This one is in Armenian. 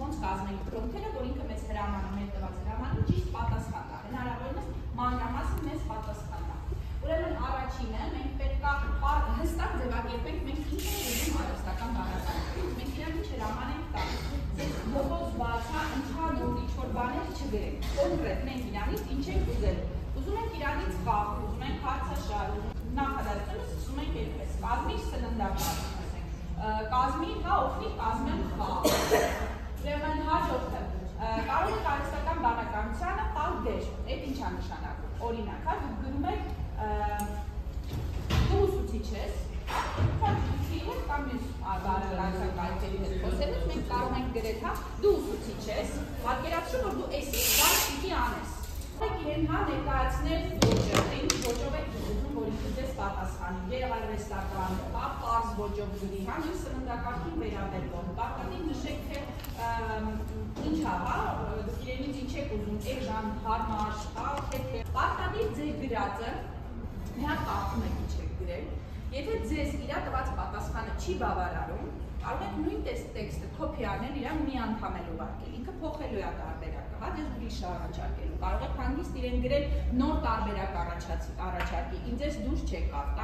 ոնց կազմենք պրոմպթերը, որ ինքը մեզ հրամանում է տված հրամանը ճիշտ պատասխան տա, հնարավորինս մանրամասն մեզ պատասխան տա։ Ուրեմն առաջինը մենք պետք է հստակ ձևակերպենք մենք ինչ ենք ուզում արհեստական բառակայությունից, մենք իրար ինչ հրաման ենք տալիս, ողոց բացա ընդհանուր ինչ-որ բաներ չգրենք, կոնկրետ մենք իրանից ինչ ենք ուզելու, ուզում ենք իրանից խաղ, ուզում ենք հարցաշար, նախադասությունը սկսում ենք այդպես, կազմի սննդակար, կազմի, հա օգնի կազմեմ խաղ, ուրեմն հաջորդը, կարող եք արհեստական բառակայությանը տալ դեր, այդ ինչ է նշանակում, օրինակ, հա դուք գրում եք դու ուսուցիչ ես, ուսուցիչ ես կամ մյուս բառակայության հետ խոսելուց մենք կարող ենք գրել, հա դու ուսուցիչ ես, պատկերացրու որ դու էսի բառ պիտի անես։ Եք իրեն հա ներկայացնել ոճը, թե ինչ ոճով եք ուզում, որ ինքը ձեզ պատասխանի, գեղարվեստական, հա պարզ ոճով գրի, հա մյուս սննդակարգին վերաբերվող, պարտադիր նշեք, թե ինչ է, հա իրենից ինչ եք ուզում, էժան, հարմար, հա պարտադիր ձեր գրածը մի հատ կարդում եք ինչ եք գրել, եթե ձեզ իրա տված պատասխանը չի բավարարում, կարող եք նույն տեքստը կոպի անել իրան մի անդամել ուղարկել, ինքը փոխելու է տարբերակը, հա ձեզ ուրիշ առաջարկելու, կարող եք հանգիստ իրեն գրել նոր տարբերակ առաջարկի, ինձ ես դուրս չեկավ,